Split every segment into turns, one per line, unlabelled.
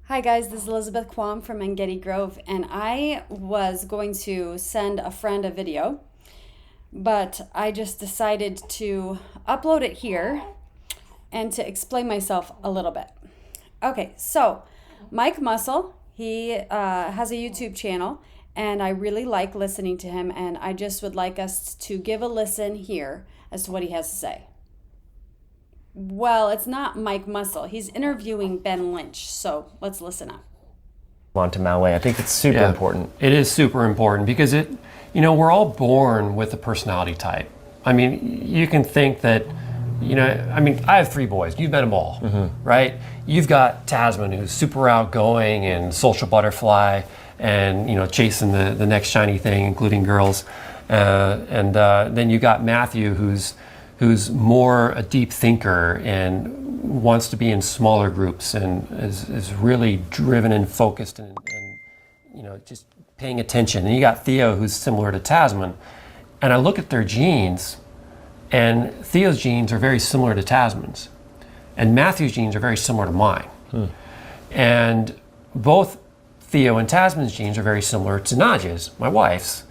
Hi guys, this is Elizabeth Quam from Engedi Grove, and I was going to send a friend a video, but I just decided to upload it here and to explain myself a little bit. Okay, so Mike Muscle, he has a YouTube channel, and I really like listening to him, and I just would like us to give a listen here as to what he has to say. Well, it's not Mike Muscle. He's interviewing Ben Lynch, so let's listen up.
On to Maui. I think it's super important.
It is super important because we're all born with a personality type. I mean, you can think that, I have 3 boys. You've met them all, right? You've got Tasman, who's super outgoing and social butterfly and, chasing the next shiny thing, including girls. And then you got Matthew, who's more a deep thinker and wants to be in smaller groups and is really driven and focused and just paying attention. And you got Theo, who's similar to Tasman. And I look at their genes, and Theo's genes are very similar to Tasman's. And Matthew's genes are very similar to mine. And both Theo and Tasman's genes are very similar to Nadja's, my wife's.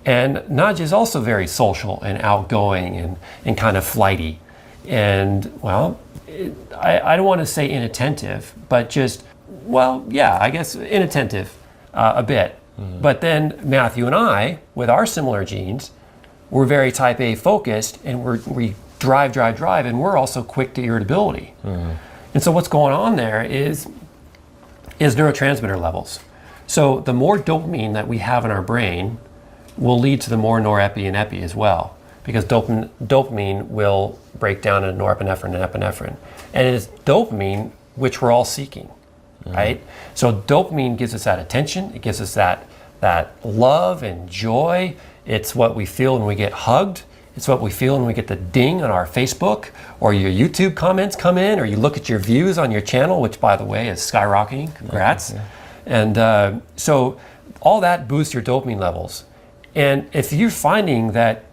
And Nadja is also very social and outgoing and kind of flighty. And, I don't want to say inattentive, but just, I guess inattentive a bit. But then Matthew and I, with our similar genes, we're very type A focused, and we drive, and we're also quick to irritability. And so what's going on there is neurotransmitter levels. So the more dopamine that we have in our brain will lead to the more norepi and epi as well, because dopamine will break down into norepinephrine and epinephrine. And it is dopamine which we're all seeking, right? So dopamine gives us that attention, it gives us that love and joy. It's what we feel when we get hugged. It's what we feel when we get the ding on our Facebook, or your YouTube comments come in, or you look at your views on your channel, which by the way is skyrocketing, congrats. And so all that boosts your dopamine levels. And if you're finding that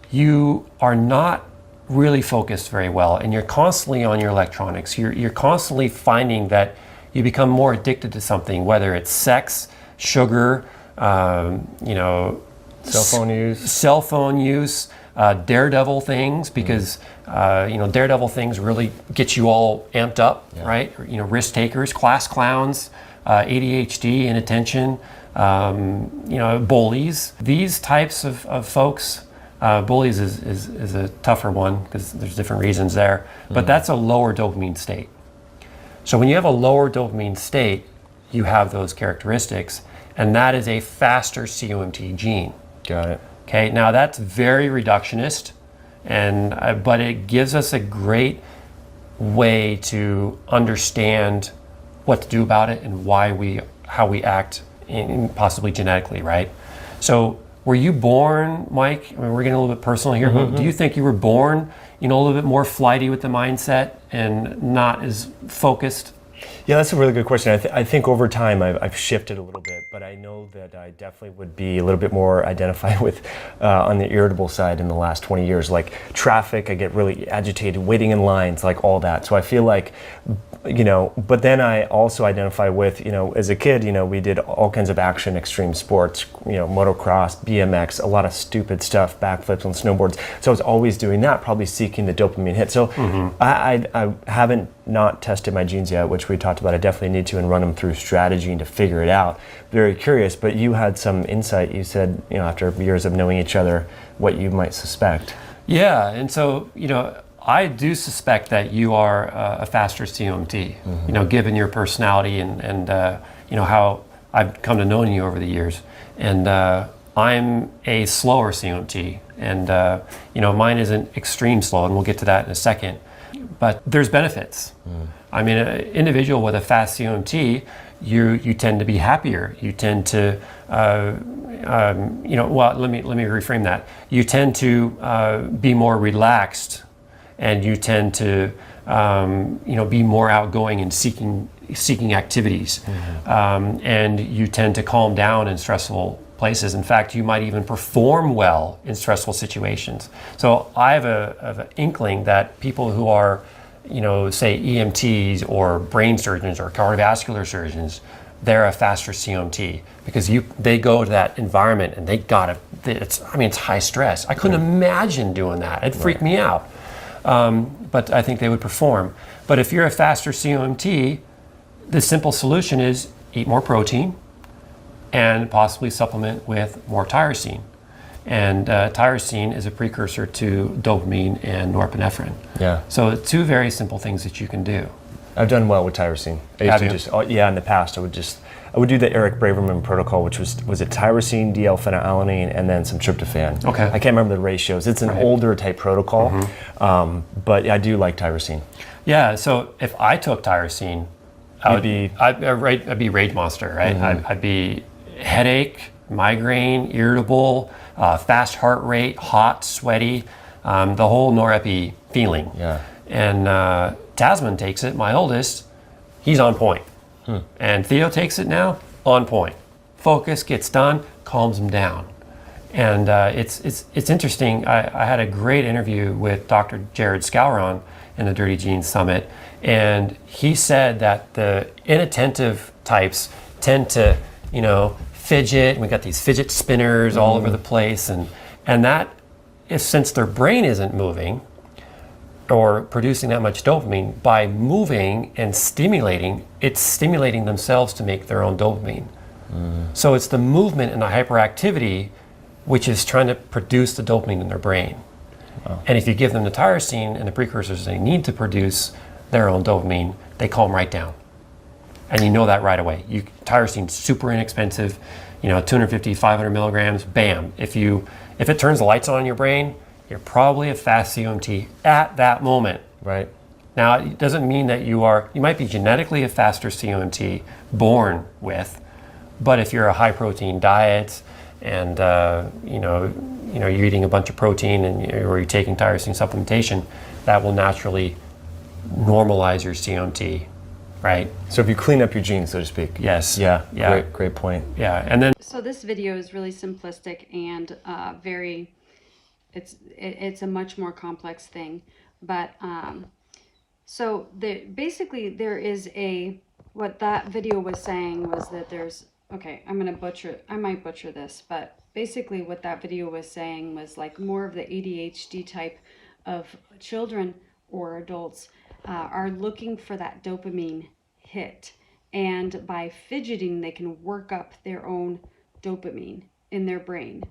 you are not really focused very well and you're constantly on your electronics, you're constantly finding that you become more addicted to something, whether it's sex, sugar,
Cell phone use, daredevil things, because daredevil things really get you all amped up, right? Risk takers, class clowns, ADHD, inattention. Bullies. These types of folks, bullies is a tougher one because there's different reasons there, but that's a lower dopamine state. So when you have a lower dopamine state, you have those characteristics, and that is a faster COMT gene. Got it.
Okay, now that's very reductionist, but it gives us a great way to understand what to do about it and how we act possibly genetically, right? So were you born, Mike, we're getting a little bit personal here, but do you think you were born, a little bit more flighty with the mindset and not as focused?
Yeah, that's a really good question. I think over time I've shifted a little bit, but I know that I definitely would be a little bit more identified with on the irritable side in the last 20 years. Like traffic, I get really agitated, waiting in lines, like all that. So I feel like, but then I also identify with, as a kid, we did all kinds of action, extreme sports, motocross, BMX, a lot of stupid stuff, backflips on snowboards. So I was always doing that, probably seeking the dopamine hit. So I haven't not tested my genes yet, which we talked about. I definitely need to and run them through strategy and to figure it out. Very curious, but you had some insight. You said, after years of knowing each other, what you might suspect.
Yeah, and so, I do suspect that you are a faster COMT, given your personality and how I've come to know you over the years. And I'm a slower COMT, and mine isn't extreme slow, and we'll get to that in a second. But there's benefits. I mean, an individual with a fast COMT, you tend to be happier. You tend to, let me reframe that. You tend to be more relaxed, and you tend to, be more outgoing and seeking activities, and you tend to calm down in stressful places. In fact, you might even perform well in stressful situations. So I have an inkling that people who are say EMTs or brain surgeons or cardiovascular surgeons, they're a faster COMT because they go to that environment and it's high stress. I couldn't imagine doing that. It'd freak me out. But I think they would perform. But if you're a faster COMT, the simple solution is eat more protein and possibly supplement with more tyrosine. And tyrosine is a precursor to dopamine and norepinephrine.
Yeah.
So 2 very simple things that you can do.
I've done well with tyrosine. In the past, I would do the Eric Braverman protocol, which was it tyrosine, D-L-phenylalanine, and then some tryptophan.
Okay.
I can't remember the ratios. It's an older type protocol, but I do like tyrosine.
Yeah. So if I took tyrosine, I'd be rage monster, right? I'd be headache, migraine, irritable, fast heart rate, hot, sweaty, the whole norepi feeling.
Yeah.
And Tasman takes it, my oldest, he's on point. And Theo takes it now, on point. Focus, gets done, calms him down. And it's interesting. I had a great interview with Dr. Jared Scouron in the Dirty Genes Summit, and he said that the inattentive types tend to, fidget, and we got these fidget spinners all over the place, and that is since their brain isn't moving or producing that much dopamine, by moving and stimulating, it's stimulating themselves to make their own dopamine. So it's the movement and the hyperactivity which is trying to produce the dopamine in their brain. Wow. And if you give them the tyrosine and the precursors they need to produce their own dopamine, they calm right down. And you know that right away. Tyrosine's super inexpensive, 250, 500 milligrams, bam. If it turns the lights on in your brain, you're probably a fast COMT at that moment.
Right.
Now, it doesn't mean that you might be genetically a faster COMT born with, but if you're a high protein diet and you're eating a bunch of protein or you're taking tyrosine supplementation, that will naturally normalize your COMT, right?
So if you clean up your genes, so to speak.
Yes.
Yeah.
Yeah.
Great point.
Yeah. And then.
So this video is really simplistic and it's a much more complex thing, but basically there is what that video was saying was that I might butcher this, but basically what that video was saying was like more of the ADHD type of children or adults are looking for that dopamine hit, and by fidgeting they can work up their own dopamine in their brain.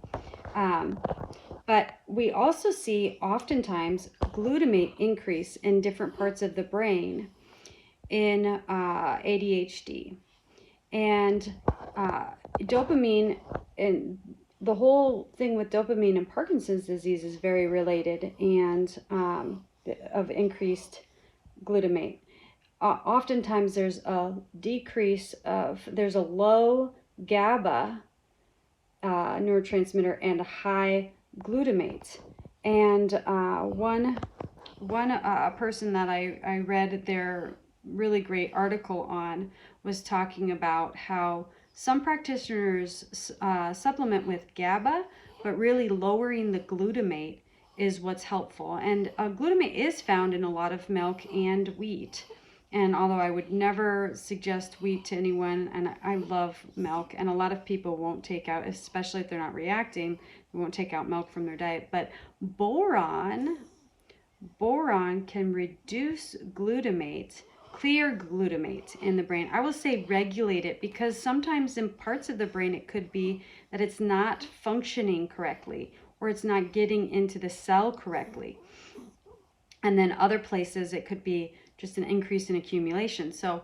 But we also see oftentimes glutamate increase in different parts of the brain in ADHD. And dopamine, and the whole thing with dopamine and Parkinson's disease is very related, and of increased glutamate. Oftentimes there's a low GABA neurotransmitter and a high glutamate. And one person that I read their really great article on was talking about how some practitioners supplement with GABA, but really lowering the glutamate is what's helpful. And glutamate is found in a lot of milk and wheat. And although I would never suggest wheat to anyone, and I love milk, and a lot of people won't take out, especially if they're not reacting, they won't take out milk from their diet. But boron can reduce glutamate, clear glutamate in the brain. I will say regulate it, because sometimes in parts of the brain it could be that it's not functioning correctly, or it's not getting into the cell correctly. And then other places it could be just an increase in accumulation. So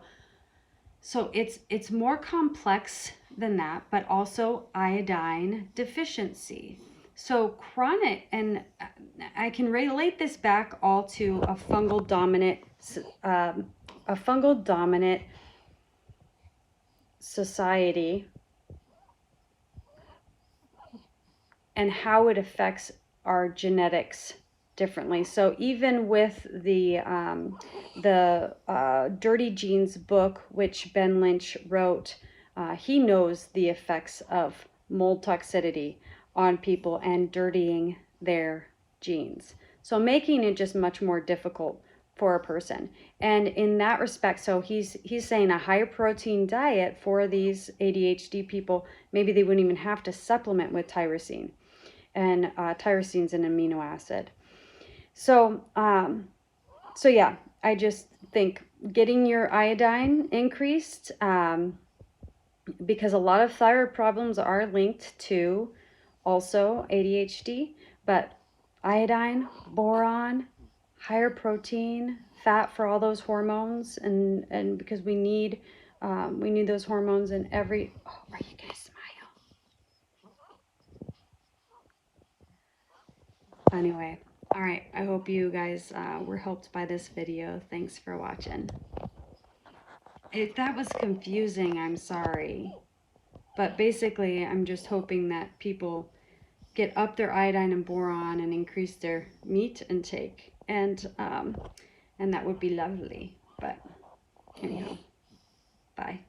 it's more complex than that, but also iodine deficiency. So chronic, and I can relate this back all to a fungal dominant society and how it affects our genetics differently. So even with the Dirty Genes book, which Ben Lynch wrote, he knows the effects of mold toxicity on people and dirtying their genes. So making it just much more difficult for a person. And in that respect, so he's saying a higher protein diet for these ADHD people, maybe they wouldn't even have to supplement with tyrosine. And tyrosine's an amino acid. So, so yeah, I just think getting your iodine increased, because a lot of thyroid problems are linked to also ADHD, but iodine, boron, higher protein, fat for all those hormones, and because we need those hormones in every. Oh, are you gonna smile? Anyway, all right. I hope you guys were helped by this video. Thanks for watching. If that was confusing, I'm sorry. But basically, I'm just hoping that people get up their iodine and boron and increase their meat intake, and that would be lovely. But anyhow, bye.